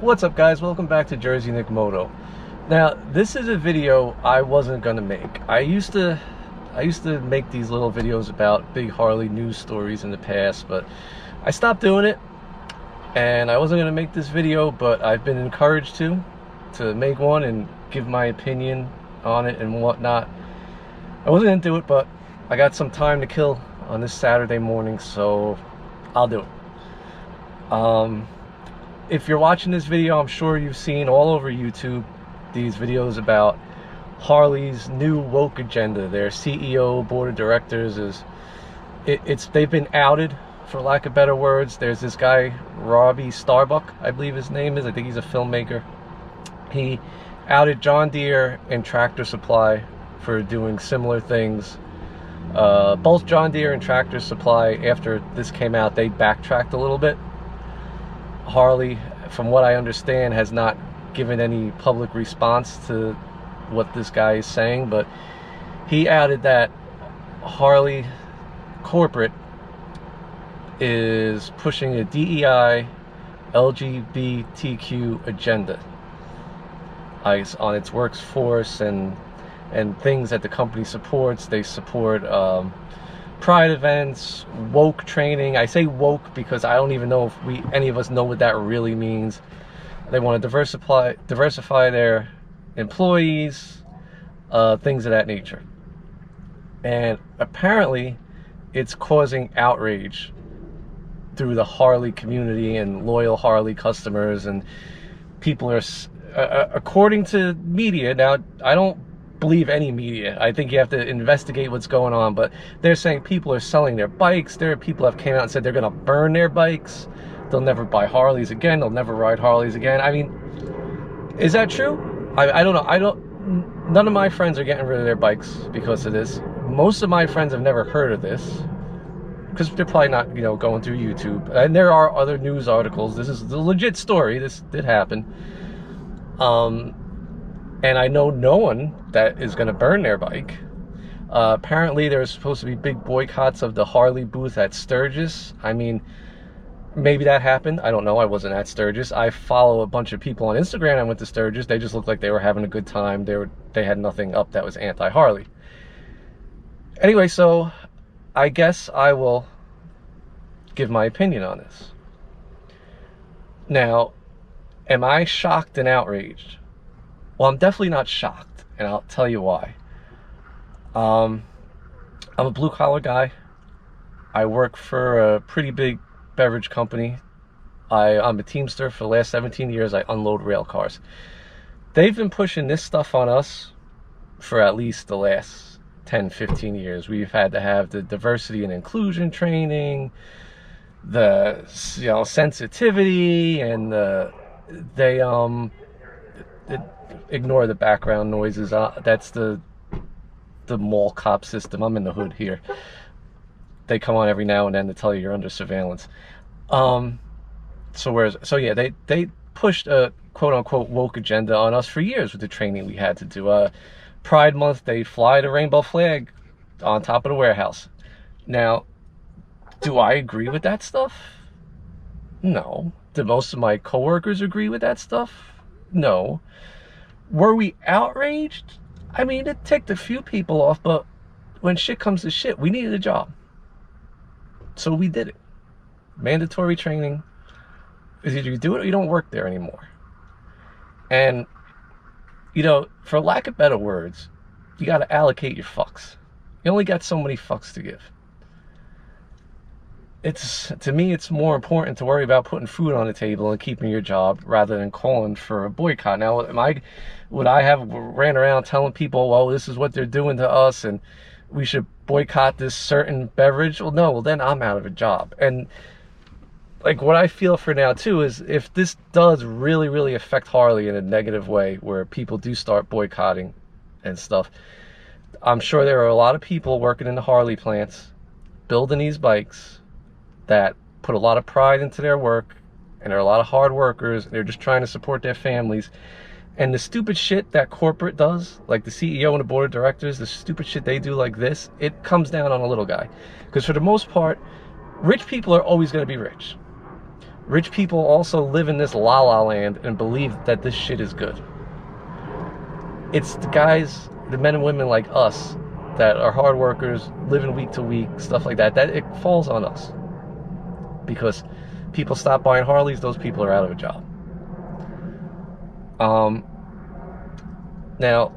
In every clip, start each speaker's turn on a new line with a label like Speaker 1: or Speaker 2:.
Speaker 1: What's up, guys? Welcome back to Jersey Nick Moto. Now, this is a video I wasn't gonna make. I used to make these little videos about big Harley news stories in the past, but I stopped doing it, and I wasn't gonna make this video, but I've been encouraged to make one and give my opinion on it and whatnot. I wasn't gonna do it, but I got some time to kill on this Saturday morning, so I'll do it. If you're watching this video, I'm sure you've seen all over YouTube these videos about Harley's new woke agenda. Their CEO, board of directors, they've been outed, for lack of better words. There's this guy, Robbie Starbuck, I believe his name is. I think he's a filmmaker. He outed John Deere and Tractor Supply for doing similar things. Both John Deere and Tractor Supply, after this came out, they backtracked a little bit. Harley, from what I understand, has not given any public response to what this guy is saying, but he added that Harley corporate is pushing a DEI LGBTQ agenda on its workforce and things that the company supports. They support pride events, woke training. I say woke because I don't even know if any of us know what that really means. They want to diversify their employees, things of that nature. And apparently it's causing outrage through the Harley community and loyal Harley customers, and people are, according to media, now I don't believe any media, I think you have to investigate what's going on, but they're saying people are selling their bikes. There are people that have came out and said they're gonna burn their bikes. They'll never buy Harleys again. They'll never ride Harleys again. I mean, is that true? I don't know. None of my friends are getting rid of their bikes because of this. Most of my friends have never heard of this because they're probably not, going through YouTube. And there are other news articles. This is the legit story. This did happen. And I know no one that is going to burn their bike. Apparently, there's supposed to be big boycotts of the Harley booth at Sturgis. I mean, maybe that happened. I don't know. I wasn't at Sturgis. I follow a bunch of people on Instagram. I went to Sturgis. They just looked like they were having a good time. They had nothing up that was anti-Harley. Anyway, so I guess I will give my opinion on this. Now, am I shocked and outraged? Well, I'm definitely not shocked, and I'll tell you why. I'm a blue-collar guy. I work for a pretty big beverage company. I'm a teamster for the last 17 years. I unload rail cars. They've been pushing this stuff on us for at least the last 10, 15 years. We've had to have the diversity and inclusion training, the sensitivity, and they ignore the background noises. That's the mall cop system. I'm in the hood here. They come on every now and then to tell you you're under surveillance. They pushed a quote-unquote woke agenda on us for years with the training we had to do. Pride Month, they fly the rainbow flag on top of the warehouse. Now, do I agree with that stuff? No. Do most of my coworkers agree with that stuff? No. Were we outraged? I mean, it ticked a few people off, but when shit comes to shit, we needed a job. So we did it. Mandatory training is either you do it or you don't work there anymore. And, for lack of better words, you got to allocate your fucks. You only got so many fucks to give. To me, it's more important to worry about putting food on the table and keeping your job rather than calling for a boycott. Now, would I have ran around telling people, well, this is what they're doing to us and we should boycott this certain beverage? Well, no, then I'm out of a job. And what I feel for now too is if this does really, really affect Harley in a negative way where people do start boycotting and stuff, I'm sure there are a lot of people working in the Harley plants building these bikes that put a lot of pride into their work, and they're a lot of hard workers. They're just trying to support their families. And the stupid shit that corporate does, like the CEO and the board of directors, the stupid shit they do like this, it comes down on a little guy. Because for the most part, rich people are always going to be rich. Rich people also live in this la-la land and believe that this shit is good. It's the guys, the men and women like us that are hard workers, living week to week, stuff like that, that it falls on us. Because people stop buying Harleys, those people are out of a job. Now,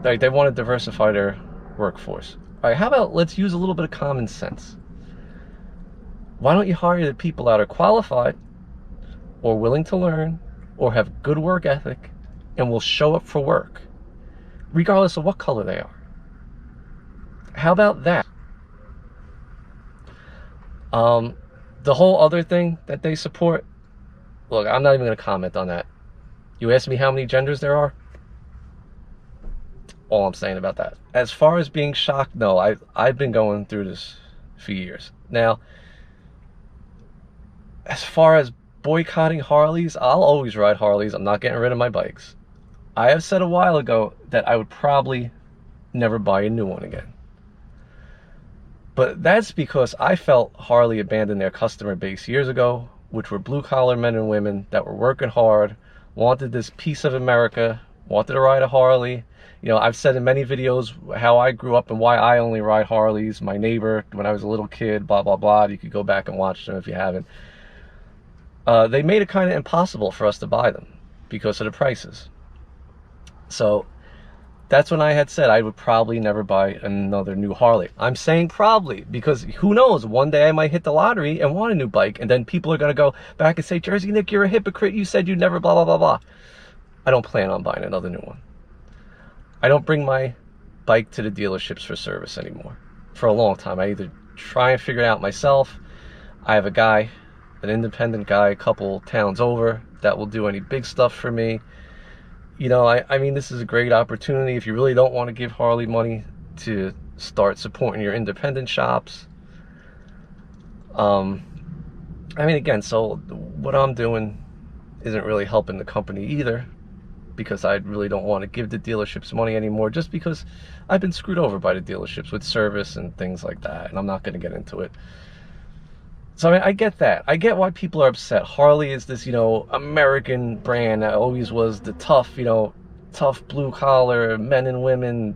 Speaker 1: like, they want to diversify their workforce. All right, how about let's use a little bit of common sense? Why don't you hire the people that are qualified or willing to learn or have good work ethic and will show up for work, regardless of what color they are? How about that? The whole other thing that they support, look, I'm not even going to comment on that. You ask me how many genders there are? All I'm saying about that. As far as being shocked, no, I've been going through this for years. Now, as far as boycotting Harleys, I'll always ride Harleys. I'm not getting rid of my bikes. I have said a while ago that I would probably never buy a new one again. But that's because I felt Harley abandoned their customer base years ago, which were blue-collar men and women that were working hard, wanted this piece of America, wanted to ride a Harley. You know, I've said in many videos how I grew up and why I only ride Harleys. My neighbor, when I was a little kid, blah, blah, blah. You could go back and watch them if you haven't. They made it kind of impossible for us to buy them because of the prices. So that's when I had said I would probably never buy another new Harley. I'm saying probably because who knows, one day I might hit the lottery and want a new bike, and then people are going to go back and say, Jersey Nick, you're a hypocrite. You said you'd never blah, blah, blah, blah. I don't plan on buying another new one. I don't bring my bike to the dealerships for service anymore. For a long time, I either try and figure it out myself. I have a guy, an independent guy, a couple towns over that will do any big stuff for me. You know, I mean, this is a great opportunity if you really don't want to give Harley money to start supporting your independent shops. I mean, again, so what I'm doing isn't really helping the company either, because I really don't want to give the dealerships money anymore, just because I've been screwed over by the dealerships with service and things like that, and I'm not going to get into it. So I mean, I get that. I get why people are upset. Harley is this, you know, American brand that always was the tough, you know, tough blue collar men and women,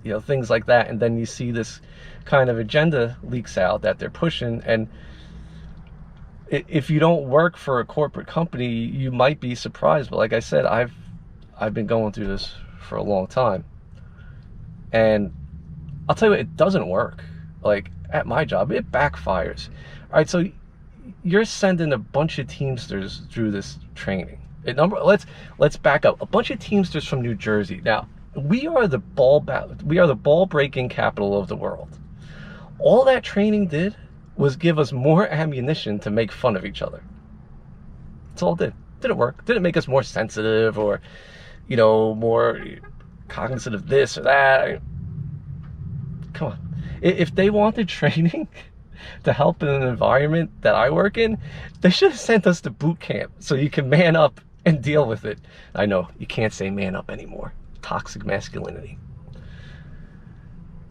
Speaker 1: you know, things like that. And then you see this kind of agenda leaks out that they're pushing. And if you don't work for a corporate company, you might be surprised. But like I said, I've been going through this for a long time. And I'll tell you what, it doesn't work. Like at my job, it backfires. All right, so you're sending a bunch of Teamsters through this training. Let's back up. A bunch of Teamsters from New Jersey. Now, we are the ball breaking capital of the world. All that training did was give us more ammunition to make fun of each other. That's all it did. Didn't work. Didn't make us more sensitive or, you know, more cognizant of this or that. Come on. If they wanted training to help in an environment that I work in, they should have sent us to boot camp so you can man up and deal with it. I know, you can't say man up anymore. Toxic masculinity.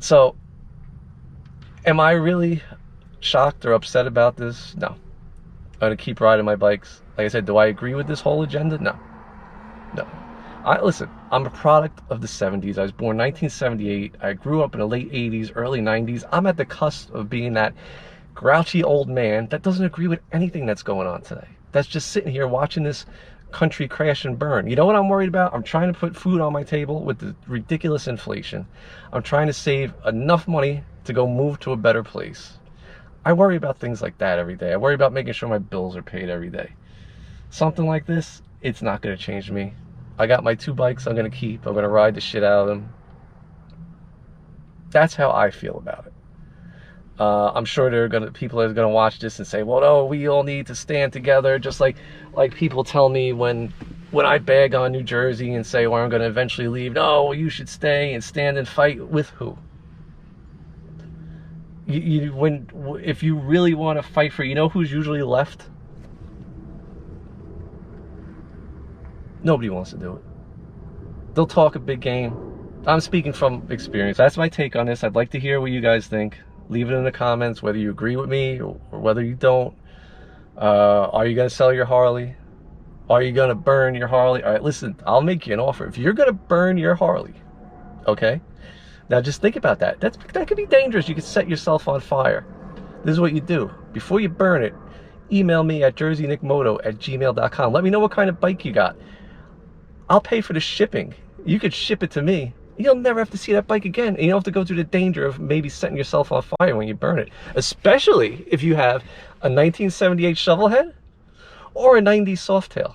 Speaker 1: So, am I really shocked or upset about this? No. I'm going to keep riding my bikes. Like I said, do I agree with this whole agenda? No. No. Listen, I'm a product of the 70s. I was born 1978. I grew up in the late 80s, early 90s. I'm at the cusp of being that grouchy old man that doesn't agree with anything that's going on today. That's just sitting here watching this country crash and burn. You know what I'm worried about? I'm trying to put food on my table with the ridiculous inflation. I'm trying to save enough money to go move to a better place. I worry about things like that every day. I worry about making sure my bills are paid every day. Something like this, it's not going to change me. I got my 2 bikes I'm going to keep. I'm going to ride the shit out of them. That's how I feel about it. I'm sure people are going to watch this and say, well, no, we all need to stand together. Just like people tell me when I bag on New Jersey and say, well, I'm going to eventually leave. No, you should stay and stand and fight. With who? If you really want to fight for, you know who's usually left? Nobody wants to do it. They'll talk a big game. I'm speaking from experience. That's my take on this. I'd like to hear what you guys think. Leave it in the comments, whether you agree with me or whether you don't. Are you gonna sell your Harley? Are you gonna burn your Harley? All right, listen, I'll make you an offer. If you're gonna burn your Harley, okay? Now just think about that. That could be dangerous. You could set yourself on fire. This is what you do. Before you burn it, email me at jerseynickmoto@gmail.com. Let me know what kind of bike you got. I'll pay for the shipping. You could ship it to me. You'll never have to see that bike again. And you don't have to go through the danger of maybe setting yourself on fire when you burn it. Especially if you have a 1978 Shovelhead or a 90s Softail.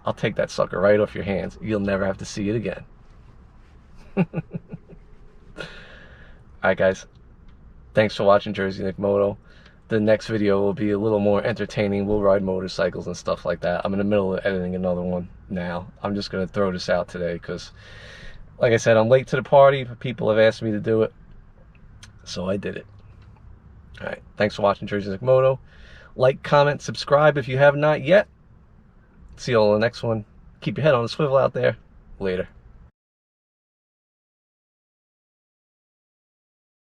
Speaker 1: I'll take that sucker right off your hands. You'll never have to see it again. Alright guys, thanks for watching Jersey Nick Moto. The next video will be a little more entertaining. We'll ride motorcycles and stuff like that. I'm in the middle of editing another one now. I'm just going to throw this out today because, like I said, I'm late to the party, but people have asked me to do it, so I did it. Alright, thanks for watching Jersey Nick Moto. Like, comment, subscribe if you have not yet. See you all in the next one. Keep your head on a swivel out there. Later.